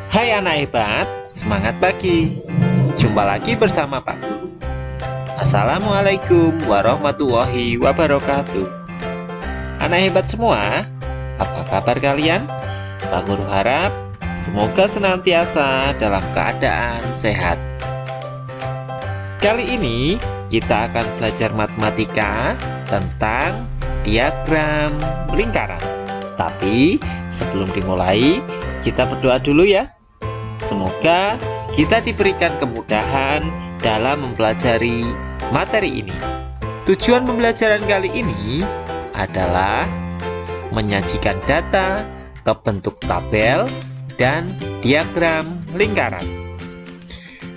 Hai anak hebat, semangat pagi. Jumpa lagi bersama Pak Guru. Assalamualaikum warahmatullahi wabarakatuh. Anak hebat semua, apa kabar kalian? Pak Guru harap semoga senantiasa dalam keadaan sehat. Kali ini kita akan belajar matematika tentang diagram lingkaran. Tapi sebelum dimulai, kita berdoa dulu ya. Semoga kita diberikan kemudahan dalam mempelajari materi ini. Tujuan pembelajaran kali ini adalah menyajikan data ke bentuk tabel dan diagram lingkaran.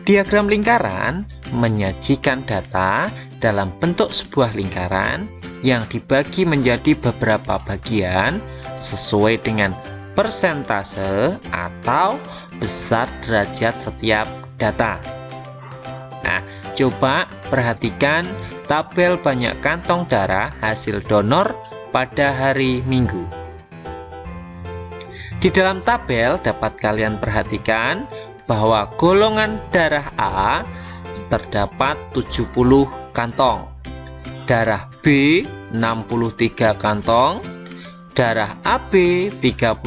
Diagram lingkaran menyajikan data dalam bentuk sebuah lingkaran yang dibagi menjadi beberapa bagian sesuai dengan persentase atau besar derajat setiap data. Nah, coba perhatikan tabel banyak kantong darah hasil donor pada hari Minggu. Di dalam tabel dapat kalian perhatikan bahwa golongan darah A terdapat 70 kantong, darah B 63 kantong, darah AB 35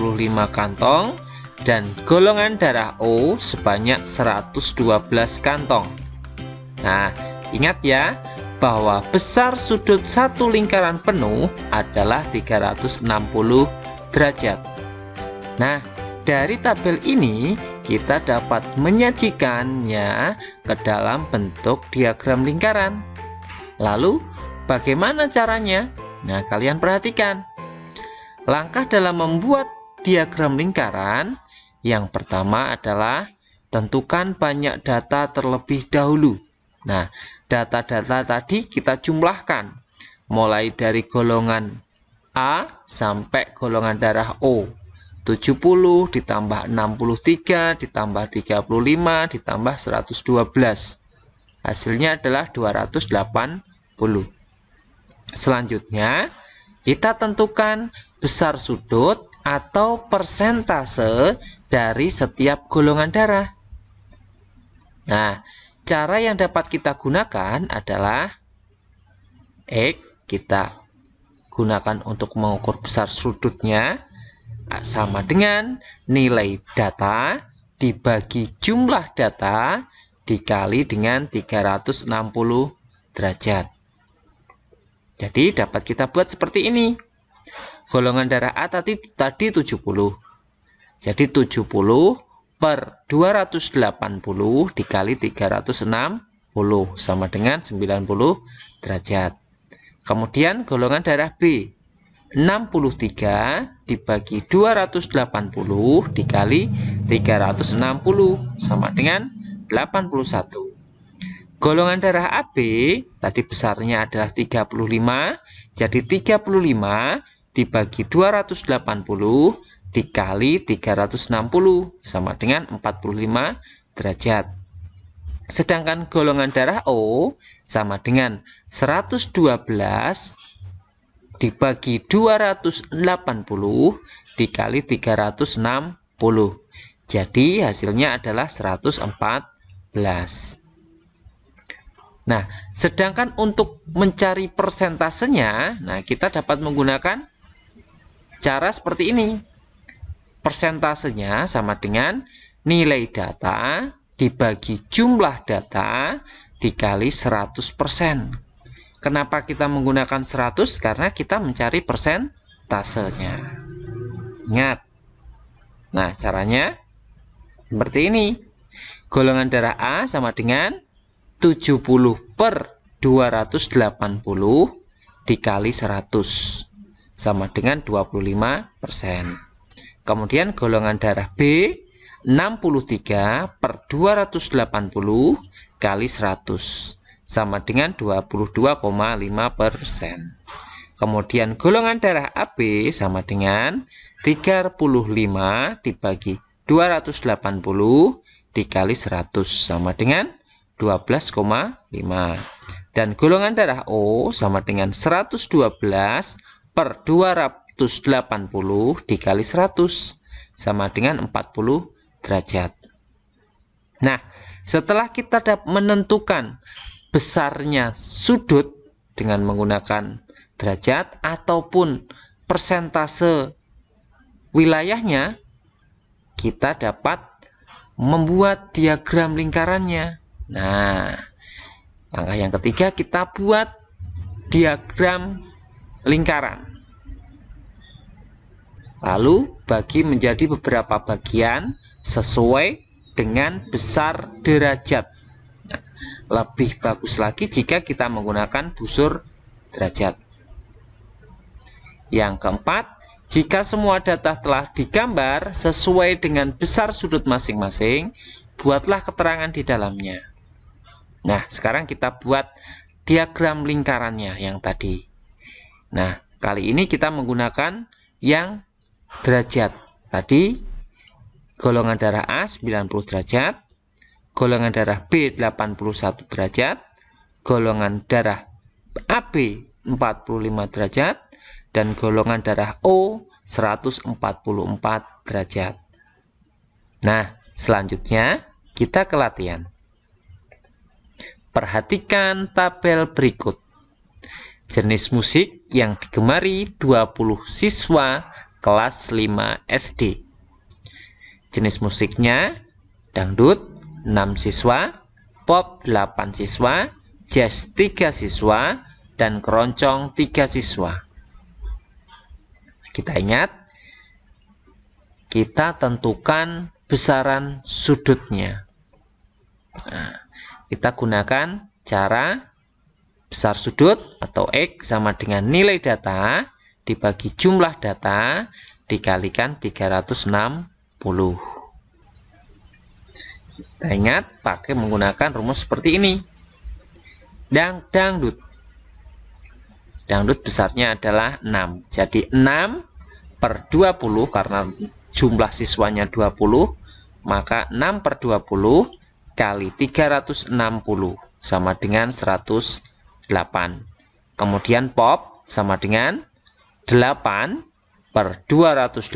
kantong, dan golongan darah O sebanyak 112 kantong. Nah, ingat ya bahwa besar sudut satu lingkaran penuh adalah 360 derajat. Nah, dari tabel ini kita dapat menyajikannya ke dalam bentuk diagram lingkaran. Lalu, bagaimana caranya? Nah, kalian perhatikan. Langkah dalam membuat diagram lingkaran, yang pertama adalah tentukan banyak data terlebih dahulu. Nah, data-data tadi kita jumlahkan, mulai dari golongan A sampai golongan darah O. 70 ditambah 63 ditambah 35 ditambah 112. Hasilnya adalah 280. Selanjutnya, kita tentukan besar sudut atau persentase dari setiap golongan darah. Nah, cara yang dapat kita gunakan adalah X kita gunakan untuk mengukur besar sudutnya sama dengan nilai data dibagi jumlah data dikali dengan 360 derajat. Jadi dapat kita buat seperti ini. Golongan darah A tadi 70. Jadi 70 per 280 dikali 360 sama dengan 90 derajat. Kemudian golongan darah B 63 dibagi 280 dikali 360 sama dengan 81. Golongan darah AB tadi besarnya adalah 35, jadi 35 dibagi 280 dikali 360 sama dengan 45 derajat. Sedangkan golongan darah O sama dengan 112 dibagi 280 dikali 360. Jadi hasilnya adalah 114. Nah, sedangkan untuk mencari persentasenya, nah kita dapat menggunakan cara seperti ini. Persentasenya sama dengan nilai data dibagi jumlah data dikali 100%. Kenapa kita menggunakan 100? Karena kita mencari persentasenya. Ingat. Nah, caranya seperti ini. Golongan darah A sama dengan 70 per 280 dikali 100 sama dengan 25%. Kemudian golongan darah B 63 per 280 kali 100 sama dengan 22,5%. Kemudian golongan darah AB sama dengan 35 dibagi 280 dikali 100 sama dengan 12,5. Dan golongan darah O sama dengan 112 per 280 dikali 100 sama dengan 40 derajat. Nah, setelah kita menentukan besarnya sudut dengan menggunakan derajat ataupun persentase wilayahnya, kita dapat membuat diagram lingkarannya. Nah, langkah yang ketiga kita buat diagram lingkaran. Lalu bagi menjadi beberapa bagian sesuai dengan besar derajat. Nah, lebih bagus lagi jika kita menggunakan busur derajat. Yang keempat, jika semua data telah digambar sesuai dengan besar sudut masing-masing, buatlah keterangan di dalamnya. Nah, sekarang kita buat diagram lingkarannya yang tadi. Nah, kali ini kita menggunakan yang derajat. Tadi golongan darah A 90 derajat, golongan darah B 81 derajat, golongan darah AB 45 derajat, dan golongan darah O 144 derajat. Nah, selanjutnya kita ke latihan. Perhatikan tabel berikut. Jenis musik yang digemari 20 siswa kelas 5 SD. Jenis musiknya dangdut 6 siswa, pop 8 siswa, jazz 3 siswa, dan keroncong 3 siswa. Kita ingat, kita tentukan besaran sudutnya. Nah, kita gunakan cara besar sudut atau X sama dengan nilai data dibagi jumlah data dikalikan 360. Kita ingat pakai menggunakan rumus seperti ini. Dangdut. Dangdut besarnya adalah 6. Jadi 6 per 20 karena jumlah siswanya 20, maka 6 per 20 kali 360 sama dengan 108. Kemudian pop sama dengan 8 per 280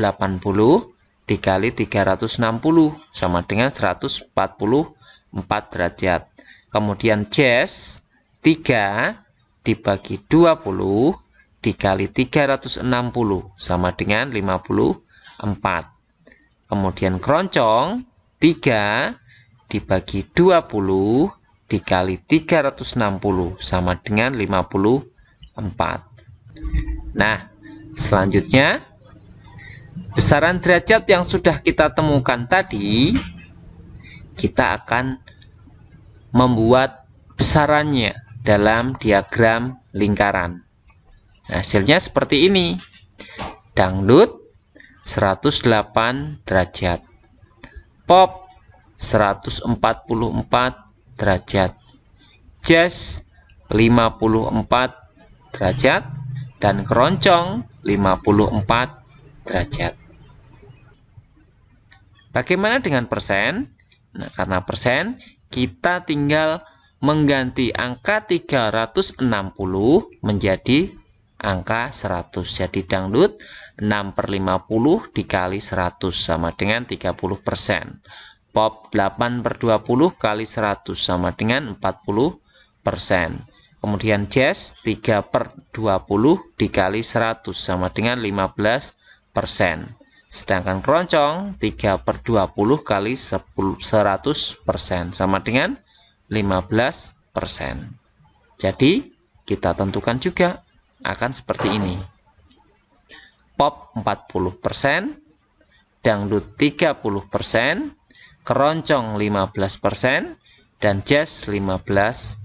dikali 360 sama dengan 144 derajat. Kemudian jazz 3 dibagi 20 dikali 360 sama dengan 54. Kemudian keroncong 3 dibagi 20 dikali 360 sama dengan 54. Nah, selanjutnya besaran derajat yang sudah kita temukan tadi, kita akan membuat besarannya dalam diagram lingkaran. Hasilnya seperti ini. Dangdut 108 derajat, pop 144 derajat, jazz 54 derajat, dan keroncong 54 derajat. Bagaimana dengan persen? Nah, karena persen, kita tinggal mengganti angka 360 menjadi angka 100. Jadi dangdut 6 per 50 dikali 100 sama dengan 30%. Pop 8 per 20 kali 100 sama dengan 40%. Kemudian jazz 3 per 20 dikali 100 sama dengan 15%. Sedangkan keroncong 3 per 20 kali 100% sama dengan 15%. Jadi kita tentukan juga akan seperti ini. Pop 40%, dangdut 30%, keroncong 15%, dan jazz 15%.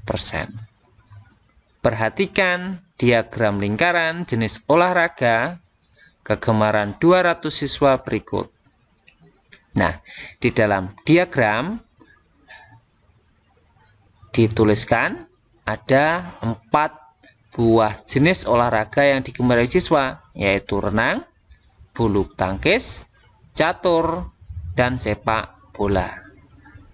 Perhatikan diagram lingkaran jenis olahraga kegemaran 200 siswa berikut. Nah, di dalam diagram dituliskan ada 4 buah jenis olahraga yang digemari siswa, yaitu renang, bulu tangkis, catur, dan sepak bola.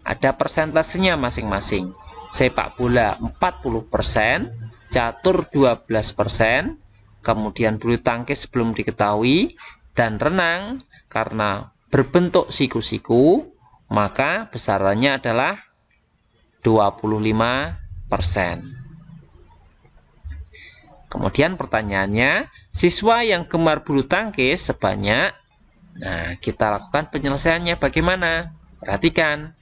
Ada persentasenya masing-masing. Sepak bola 40%, catur 12%, kemudian bulu tangkis belum diketahui, dan renang karena berbentuk siku-siku, maka besarannya adalah 25%. Kemudian pertanyaannya, siswa yang gemar bulu tangkis sebanyak, nah kita lakukan penyelesaiannya bagaimana? Perhatikan,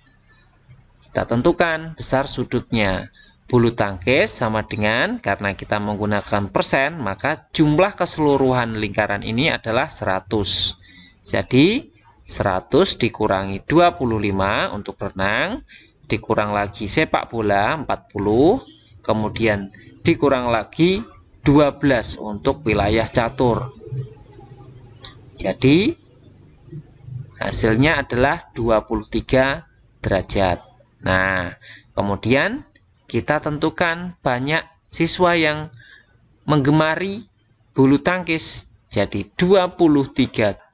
kita tentukan besar sudutnya. Bulu tangkis sama dengan, karena kita menggunakan persen, maka jumlah keseluruhan lingkaran ini adalah 100. Jadi 100 dikurangi 25 untuk renang, dikurang lagi sepak bola 40, kemudian dikurang lagi 12 untuk wilayah catur. Jadi hasilnya adalah 23 derajat. Nah, kemudian kita tentukan banyak siswa yang menggemari bulu tangkis. Jadi 23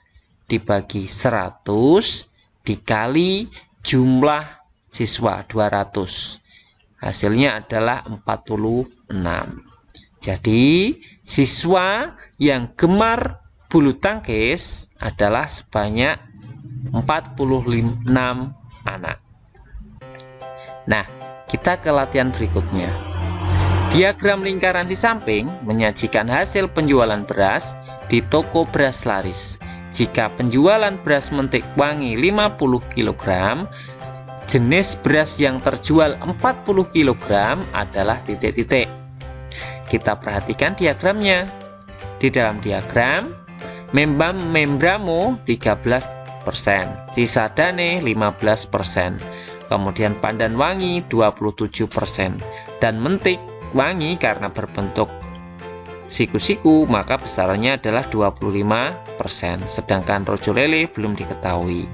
dibagi 100 dikali jumlah siswa 200. Hasilnya adalah 46. Jadi siswa yang gemar bulu tangkis adalah sebanyak 46 anak. Nah, kita ke latihan berikutnya. Diagram lingkaran di samping menyajikan hasil penjualan beras di toko beras laris. Jika penjualan beras mentik wangi 50 kg, jenis beras yang terjual 40 kg adalah titik-titik. Kita perhatikan diagramnya. Di dalam diagram, membramo 13%, cisadane 15%, kemudian pandan wangi 27%, dan mentik wangi karena berbentuk siku-siku maka besarannya adalah 25%, sedangkan rojo lele belum diketahui.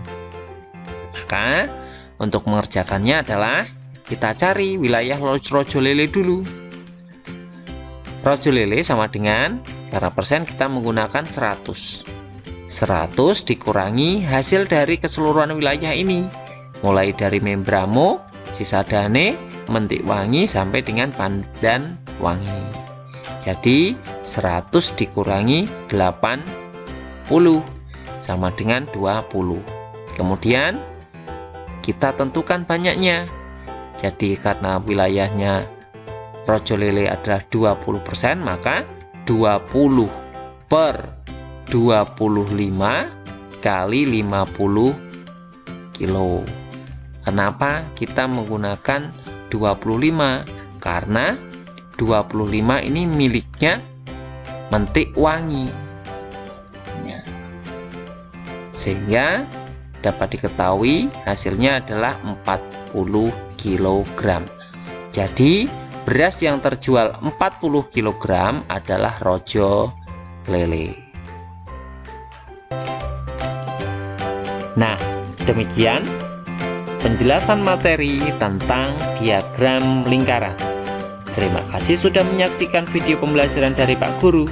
Maka untuk mengerjakannya adalah kita cari wilayah rojo lele dulu. Rojo lele sama dengan, karena persen kita menggunakan 100. 100 dikurangi hasil dari keseluruhan wilayah ini, mulai dari membramo, cisadane, mentik wangi sampai dengan pandan wangi. Jadi 100 dikurangi 80 sama dengan 20. Kemudian kita tentukan banyaknya. Jadi karena wilayahnya rojo lele adalah 20%, maka 20 per 25 kali 50 kilo. Kenapa kita menggunakan 25? Karena 25 ini miliknya mentik wangi, sehingga dapat diketahui hasilnya adalah 40 kg. Jadi beras yang terjual 40 kg adalah rojo lele. Nah, demikian penjelasan materi tentang diagram lingkaran. Terima kasih sudah menyaksikan video pembelajaran dari Pak Guru.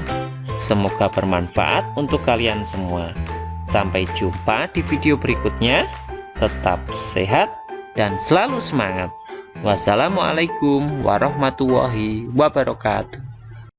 Semoga bermanfaat untuk kalian semua. Sampai jumpa di video berikutnya. Tetap sehat dan selalu semangat. Wassalamualaikum warahmatullahi wabarakatuh.